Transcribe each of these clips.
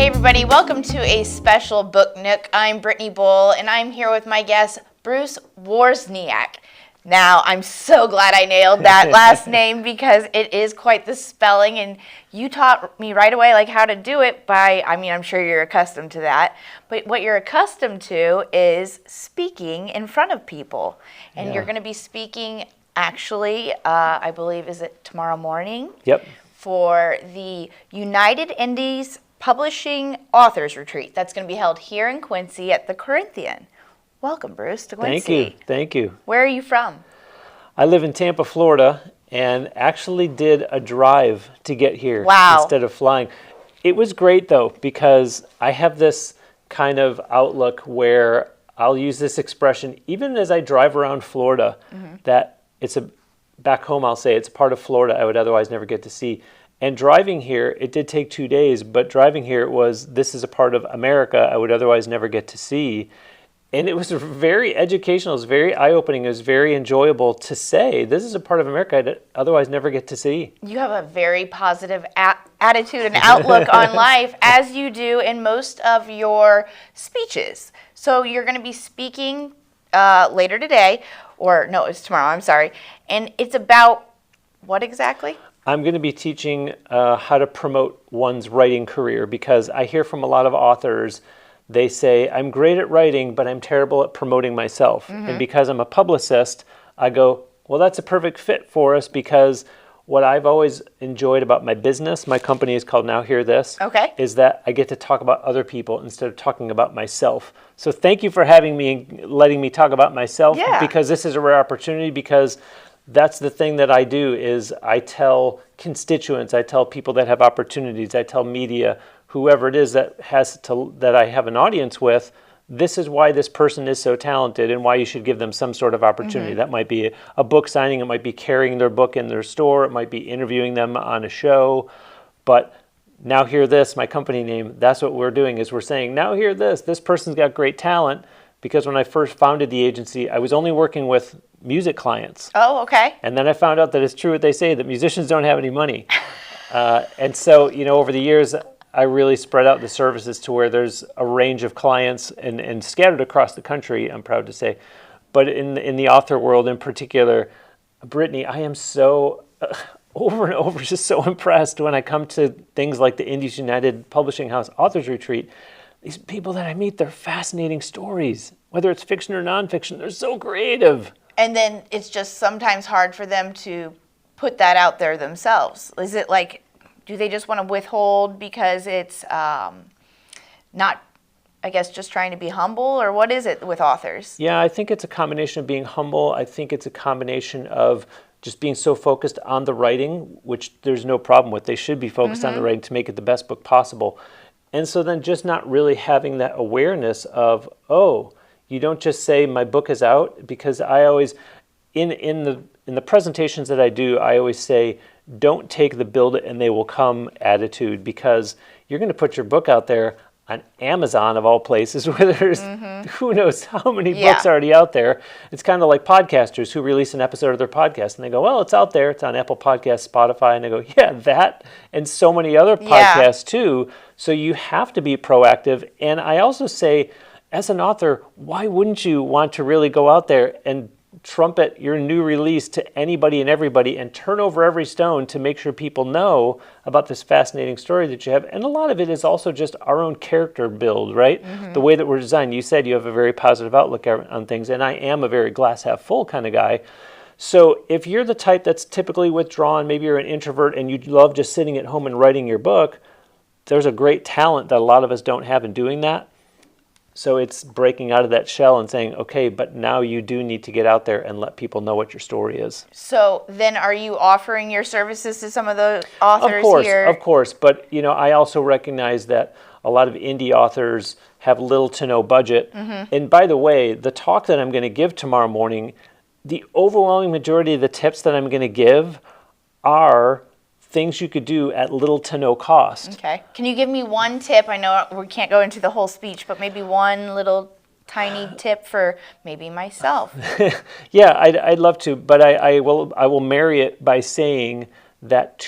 Hey everybody, welcome to a special Book Nook. I'm Brittany Boll, and I'm here with my guest, Bruce Wawrzyniak. Now, I'm so glad I nailed that last name because it is quite the spelling, and you taught me right away like how to do it I'm sure you're accustomed to that, but what you're accustomed to is speaking in front of people, and you're going to be speaking actually, I believe, is it tomorrow morning? Yep. For the United Indies Publishing Authors Retreat. That's going to be held here in Quincy at the Corinthian. Welcome, Bruce, to Quincy. Thank you. Where are you from? I live in Tampa, Florida, and actually did a drive to get here instead of flying. It was great, though, because I have this kind of outlook where I'll use this expression, even as I drive around Florida, that back home I'll say it's part of Florida I would otherwise never get to see. And driving here, it did take 2 days, but driving here this is a part of America I would otherwise never get to see. And it was very educational, it was very eye-opening, it was very enjoyable to say, this is a part of America I'd otherwise never get to see. You have a very positive attitude and outlook on life, as you do in most of your speeches. So you're going to be speaking later today, it's tomorrow, I'm sorry. And it's about what exactly? I'm going to be teaching how to promote one's writing career, because I hear from a lot of authors, they say, I'm great at writing, but I'm terrible at promoting myself. And because I'm a publicist, I go, well, that's a perfect fit for us, because what I've always enjoyed about my business, my company is called Now Hear This, is that I get to talk about other people instead of talking about myself. So thank you for having me and letting me talk about myself, because this is a rare opportunity, because that's the thing that I do is I tell constituents, I tell people that have opportunities, I tell media, whoever it is that I have an audience with, this is why this person is so talented and why you should give them some sort of opportunity. That might be a book signing, it might be carrying their book in their store, it might be interviewing them on a show. But Now Hear This, my company name, that's what we're doing, is we're saying, now hear this person's got great talent. Because when I first founded the agency, I was only working with music clients. Oh, okay. And then I found out that it's true what they say, that musicians don't have any money. And so, over the years, I really spread out the services to where there's a range of clients and scattered across the country, I'm proud to say. But in the author world in particular, Brittany, I am so over and over just so impressed when I come to things like the Indies United Publishing House Authors Retreat. These people that I meet, they're fascinating stories. Whether it's fiction or nonfiction, they're so creative. And then it's just sometimes hard for them to put that out there themselves. Is it like, do they just want to withhold because it's not, I guess, just trying to be humble? Or what is it with authors? Yeah, I think it's a combination of being humble. I think it's a combination of just being so focused on the writing, which there's no problem with. They should be focused on the writing to make it the best book possible. And so then just not really having that awareness of, you don't just say my book is out, because I always, in the presentations that I do, I always say, don't take the build it and they will come attitude, because you're going to put your book out there on Amazon of all places, where there's who knows how many books already out there. It's kind of like podcasters who release an episode of their podcast and they go, well, it's out there, it's on Apple Podcasts, Spotify, and I go, yeah, that and so many other podcasts too. So you have to be proactive. And I also say, as an author, why wouldn't you want to really go out there and trumpet your new release to anybody and everybody and turn over every stone to make sure people know about this fascinating story that you have? And a lot of it is also just our own character build, right? The way that we're designed. You said you have a very positive outlook on things, and I am a very glass half full kind of guy. So if you're the type that's typically withdrawn, maybe you're an introvert and you love just sitting at home and writing your book, there's a great talent that a lot of us don't have in doing that. So it's breaking out of that shell and saying, okay, but now you do need to get out there and let people know what your story is. So then are you offering your services to some of the authors here? Of course. But, I also recognize that a lot of indie authors have little to no budget. And by the way, the talk that I'm going to give tomorrow morning, the overwhelming majority of the tips that I'm going to give are things you could do at little to no cost. Okay. Can you give me one tip? I know we can't go into the whole speech, but maybe one little tiny tip for maybe myself. Yeah, I'd love to, but I will marry it by saying that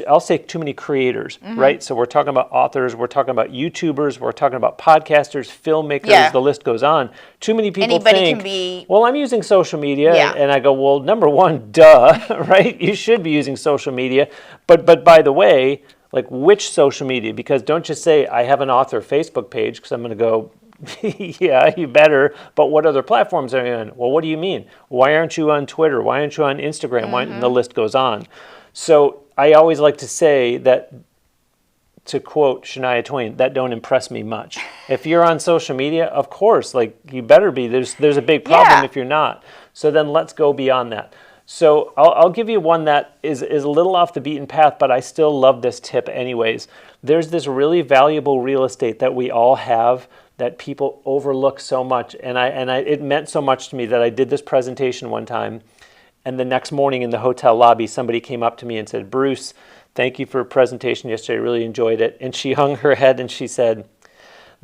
I'll say too many creators, right? So we're talking about authors, we're talking about YouTubers, we're talking about podcasters, filmmakers, the list goes on. Too many people think, well, I'm using social media. And I go, well, number one, duh, right? You should be using social media. But by the way, like which social media? Because don't just say, I have an author Facebook page, because I'm going to go, yeah, you better. But what other platforms are you on? Well, what do you mean? Why aren't you on Twitter? Why aren't you on Instagram? And the list goes on. So I always like to say that, to quote Shania Twain, that don't impress me much. If you're on social media, of course, like you better be. There's a big problem if you're not. So then let's go beyond that. So I'll give you one that is a little off the beaten path, but I still love this tip anyways. There's this really valuable real estate that we all have that people overlook so much. And it meant so much to me that I did this presentation one time. And the next morning in the hotel lobby, somebody came up to me and said, Bruce, thank you for a presentation yesterday. I really enjoyed it. And she hung her head and she said,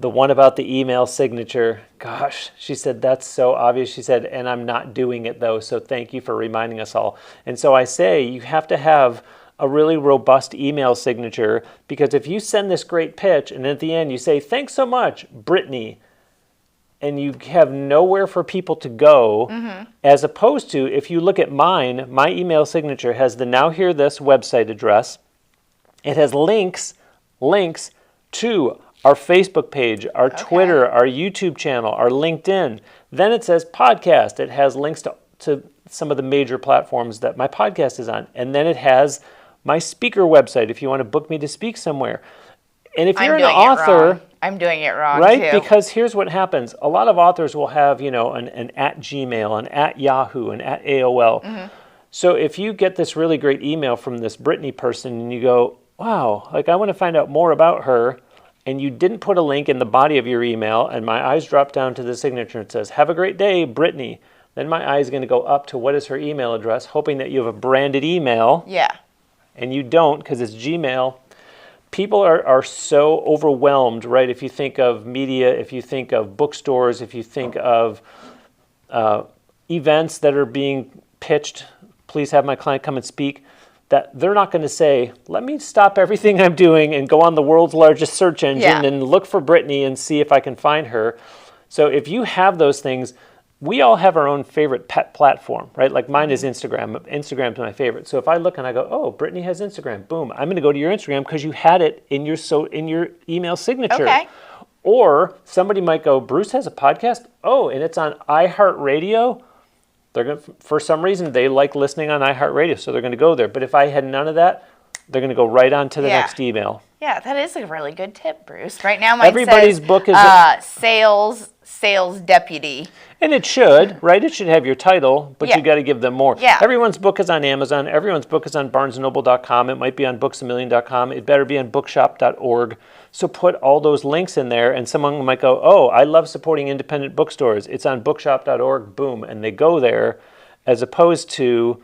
the one about the email signature, gosh, she said, that's so obvious. She said, and I'm not doing it though. So thank you for reminding us all. And so I say, you have to have a really robust email signature, because if you send this great pitch and at the end you say, thanks so much, Brittany, and you have nowhere for people to go, as opposed to if you look at mine, my email signature has the Now Hear This website address. It has links to our Facebook page, our Twitter, our YouTube channel, our LinkedIn. Then it says podcast. It has links to some of the major platforms that my podcast is on. And then it has my speaker website if you want to book me to speak somewhere. And if you're an author, I'm doing it wrong, right? too. Because here's what happens. A lot of authors will have, an at Gmail, an at Yahoo, an at AOL. So if you get this really great email from this Brittany person and you go, wow, like I want to find out more about her, and you didn't put a link in the body of your email, and my eyes drop down to the signature and it says, have a great day, Brittany. Then my eyes are going to go up to what is her email address, hoping that you have a branded email. Yeah. And you don't, because it's Gmail. People are so overwhelmed, right? If you think of media, if you think of bookstores, if you think of events that are being pitched, please have my client come and speak, that they're not going to say, let me stop everything I'm doing and go on the world's largest search engine and look for Brittany and see if I can find her. So if you have those things, we all have our own favorite pet platform, right? Like mine is Instagram. Instagram's my favorite. So if I look and I go, oh, Brittany has Instagram, boom, I'm going to go to your Instagram because you had it in your email signature. Okay. Or somebody might go, Bruce has a podcast? Oh, and it's on iHeartRadio? They're going to, for some reason, they like listening on iHeartRadio, so they're going to go there. But if I had none of that, they're going to go right on to the next email. Yeah, that is a really good tip, Bruce. Right now, mine Everybody's says, book is sales deputy. And it should, right? It should have your title, but you got to give them more. Yeah. Everyone's book is on Amazon. Everyone's book is on BarnesandNoble.com. It might be on BooksAMillion.com. It better be on Bookshop.org. So put all those links in there, and someone might go, oh, I love supporting independent bookstores. It's on Bookshop.org, boom, and they go there, as opposed to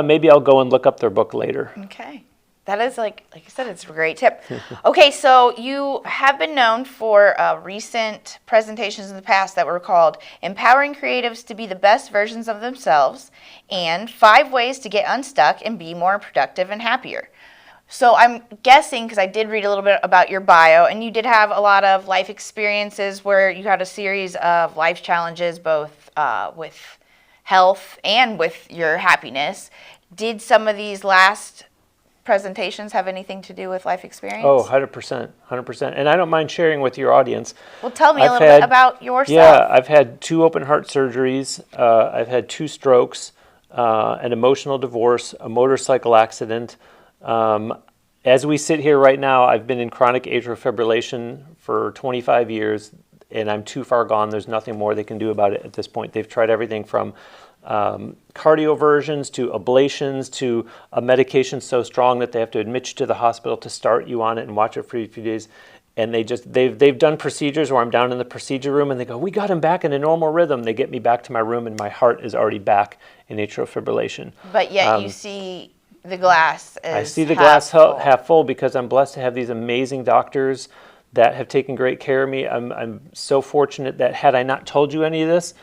maybe I'll go and look up their book later. Okay. That is, like I said, it's a great tip. Okay, so you have been known for recent presentations in the past that were called Empowering Creatives to Be the Best Versions of Themselves and 5 Ways to Get Unstuck and Be More Productive and Happier. So I'm guessing, because I did read a little bit about your bio, and you did have a lot of life experiences where you had a series of life challenges, both with health and with your happiness. Did some of these last presentations have anything to do with life experience? Oh, 100%, 100%. And I don't mind sharing with your audience. Well, tell me a little bit about yourself. Yeah, I've had 2 open heart surgeries. I've had 2 strokes, an emotional divorce, a motorcycle accident. As we sit here right now, I've been in chronic atrial fibrillation for 25 years, and I'm too far gone. There's nothing more they can do about it at this point. They've tried everything from cardioversions to ablations to a medication so strong that they have to admit you to the hospital to start you on it and watch it for a few days. And they've done procedures where I'm down in the procedure room and they go, we got him back in a normal rhythm. They get me back to my room and my heart is already back in atrial fibrillation. But yet you see the glass as I see the glass half full because I'm blessed to have these amazing doctors that have taken great care of me. I'm so fortunate that had I not told you any of this,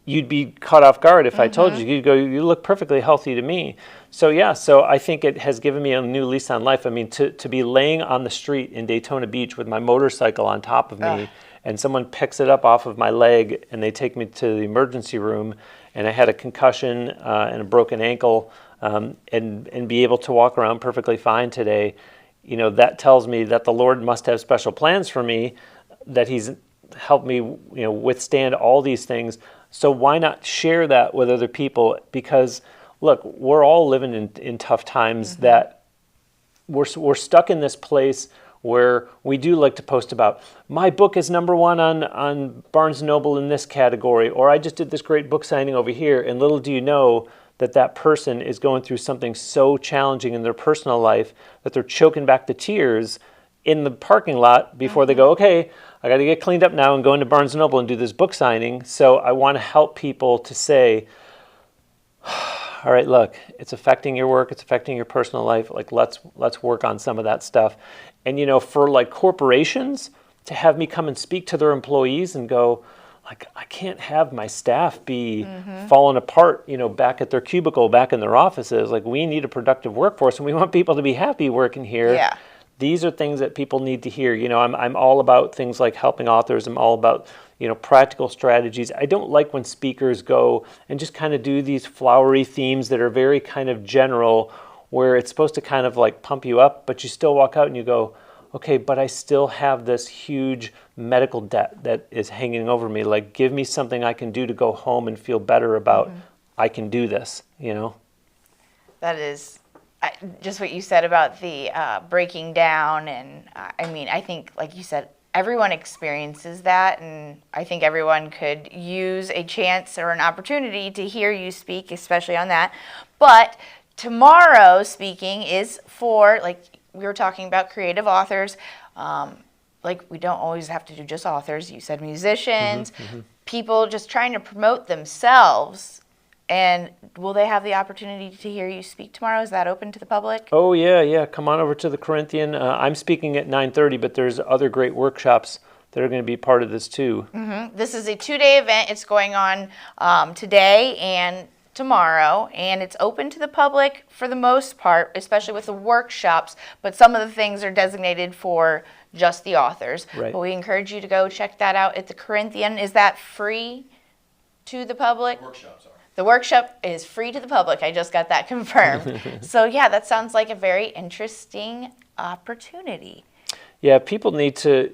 you'd be caught off guard if I told you. You'd go, you look perfectly healthy to me. So I think it has given me a new lease on life. I mean, to be laying on the street in Daytona Beach with my motorcycle on top of me, and someone picks it up off of my leg and they take me to the emergency room, and I had a concussion and a broken ankle, and be able to walk around perfectly fine today, that tells me that the Lord must have special plans for me, that He's helped me, withstand all these things. So why not share that with other people? Because look, we're all living in tough times, that we're stuck in this place where we do like to post about, my book is #1 on Barnes & Noble in this category, or I just did this great book signing over here, and little do you know that person is going through something so challenging in their personal life that they're choking back the tears in the parking lot before they go, okay, I got to get cleaned up now and go into Barnes & Noble and do this book signing. So I want to help people to say, all right, look, it's affecting your work, it's affecting your personal life. Like, let's work on some of that stuff. And for like corporations to have me come and speak to their employees and go, like, I can't have my staff be falling apart, back at their cubicle, back in their offices. Like, we need a productive workforce, and we want people to be happy working here. Yeah. These are things that people need to hear. I'm all about things like helping authors. I'm all about, practical strategies. I don't like when speakers go and just kind of do these flowery themes that are very kind of general, where it's supposed to kind of like pump you up, but you still walk out and you go, okay, but I still have this huge medical debt that is hanging over me. Like, give me something I can do to go home and feel better about, I can do this, That is just what you said about the breaking down. And I think, like you said, everyone experiences that. And I think everyone could use a chance or an opportunity to hear you speak, especially on that. But tomorrow speaking is for, like we were talking about, creative authors. Like, we don't always have to do just authors. You said musicians, people just trying to promote themselves. And will they have the opportunity to hear you speak tomorrow? Is that open to the public? Oh, yeah. Come on over to the Corinthian. I'm speaking at 9:30, but there's other great workshops that are going to be part of this too. This is a 2-day event. It's going on today and tomorrow, and it's open to the public for the most part, especially with the workshops, but some of the things are designated for just the authors. Right. But we encourage you to go check that out at the Corinthian. Is that free to the public? Workshops are. The workshop is free to the public. I just got that confirmed. So yeah, that sounds like a very interesting opportunity. Yeah, people need to,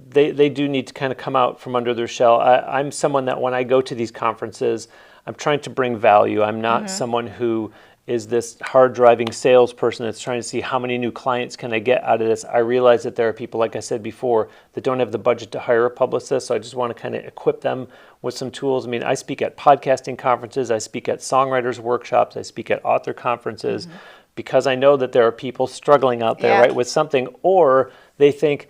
they do need to kind of come out from under their shell. I'm someone that when I go to these conferences, I'm trying to bring value. I'm not someone who is this hard-driving salesperson that's trying to see how many new clients can I get out of this. I realize that there are people, like I said before, that don't have the budget to hire a publicist, so I just want to kind of equip them with some tools. I mean, I speak at podcasting conferences, I speak at songwriters workshops, I speak at author conferences, because I know that there are people struggling out there, right, with something, or they think,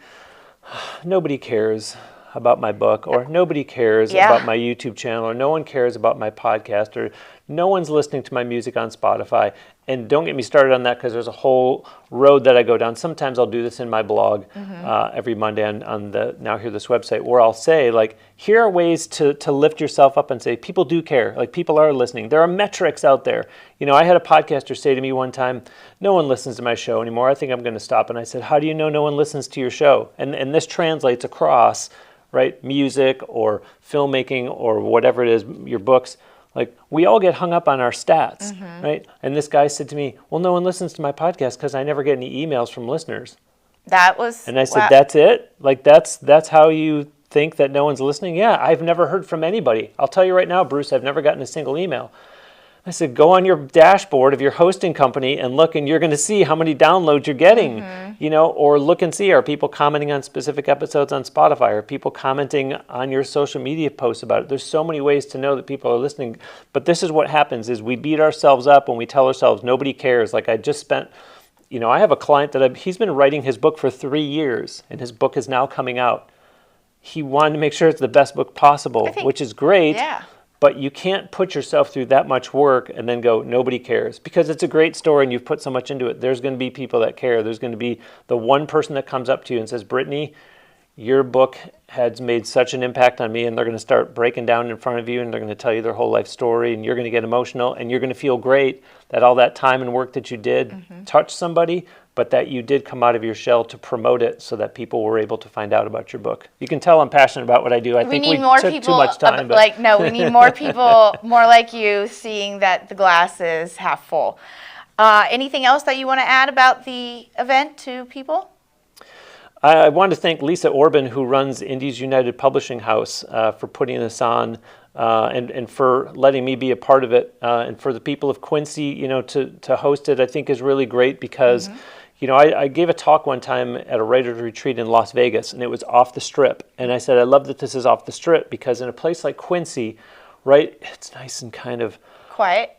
nobody cares about my book, or nobody cares about my YouTube channel, or no one cares about my podcast, or no one's listening to my music on Spotify. And don't get me started on that, because there's a whole road that I go down. Sometimes I'll do this in my blog every Monday on the Now Hear This website, where I'll say, like, here are ways to lift yourself up and say, people do care. Like, people are listening. There are metrics out there. I had a podcaster say to me one time, no one listens to my show anymore. I think I'm going to stop. And I said, how do you know no one listens to your show? And this translates across, right, music or filmmaking or whatever it is, your books. Like, we all get hung up on our stats, right? And this guy said to me, well, no one listens to my podcast because I never get any emails from listeners. That was... And I said, that's it? Like, that's how you think that no one's listening? Yeah, I've never heard from anybody. I'll tell you right now, Bruce, I've never gotten a single email. I said, go on your dashboard of your hosting company and look, and you're going to see how many downloads you're getting, or look and see, are people commenting on specific episodes on Spotify? Are people commenting on your social media posts about it? There's so many ways to know that people are listening. But this is what happens, is we beat ourselves up when we tell ourselves nobody cares. Like, I just spent, I have a client that he's been writing his book for 3 years, and his book is now coming out. He wanted to make sure it's the best book possible, which is great. Yeah. But you can't put yourself through that much work and then go, nobody cares. Because it's a great story and you've put so much into it. There's going to be people that care. There's going to be the one person that comes up to you and says, Brittany, your book has made such an impact on me, and they're going to start breaking down in front of you, and they're going to tell you their whole life story, and you're going to get emotional, and you're going to feel great that all that time and work that you did touched somebody, but that you did come out of your shell to promote it so that people were able to find out about your book. You can tell I'm passionate about what I do. I think we took too much time. We need more people, more like you, seeing that the glass is half full. Anything else that you want to add about the event to people? I want to thank Lisa Orban, who runs Indies United Publishing House, for putting this on and for letting me be a part of it. And for the people of Quincy, to host it, I think is really great because, I gave a talk one time at a writer's retreat in Las Vegas, and it was off the Strip. And I said, I love that this is off the Strip because in a place like Quincy, right, it's nice and kind of quiet.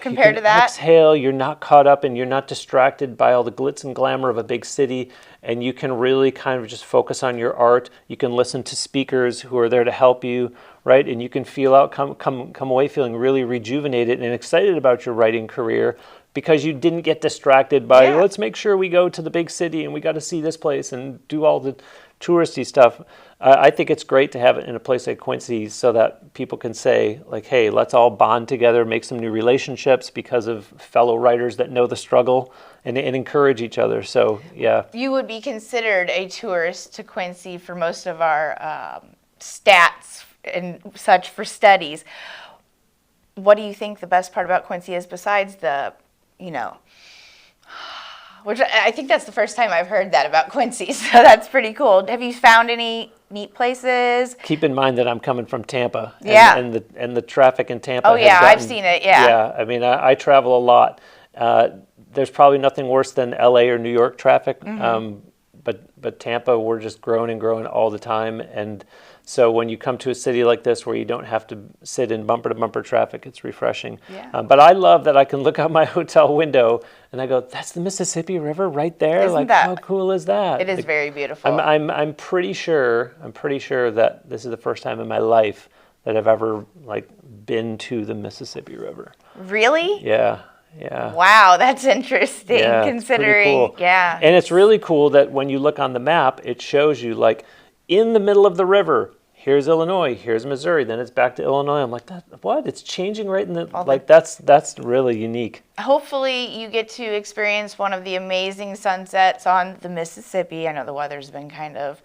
Compared to that, exhale, you're not caught up and you're not distracted by all the glitz and glamour of a big city, and you can really kind of just focus on your art. You can listen to speakers who are there to help you, right? And you can come away feeling really rejuvenated and excited about your writing career because you didn't get distracted by, let's make sure we go to the big city and we got to see this place and do all the touristy stuff. I think it's great to have it in a place like Quincy so that people can say, like, hey, let's all bond together, make some new relationships because of fellow writers that know the struggle and encourage each other. So, yeah. You would be considered a tourist to Quincy for most of our stats and such for studies. What do you think the best part about Quincy is besides the, which I think that's the first time I've heard that about Quincy, so that's pretty cool. Have you found any neat places? Keep in mind that I'm coming from Tampa. And the traffic in Tampa. Oh, yeah, I've seen it, yeah. Yeah, I mean, I travel a lot. There's probably nothing worse than LA or New York traffic, but Tampa, we're just growing and growing all the time. And so when you come to a city like this where you don't have to sit in bumper-to-bumper traffic, it's refreshing. Yeah. But I love that I can look out my hotel window and I go, that's the Mississippi River right there? How cool is that? It is very beautiful. I'm pretty sure that this is the first time in my life that I've ever been to the Mississippi River. Really? Yeah. Yeah. Wow, that's interesting. Yeah, considering, cool. And it's really cool that when you look on the map, it shows you in the middle of the river. Here's Illinois. Here's Missouri. Then it's back to Illinois. I'm like, what? It's changing right in the that's really unique. Hopefully, you get to experience one of the amazing sunsets on the Mississippi. I know the weather's been kind of,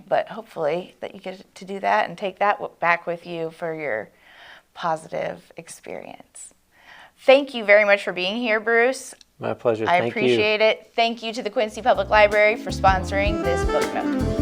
but hopefully that you get to do that and take that back with you for your positive experience. Thank you very much for being here, Bruce. My pleasure. I appreciate it. Thank you to the Quincy Public Library for sponsoring this Book Nook.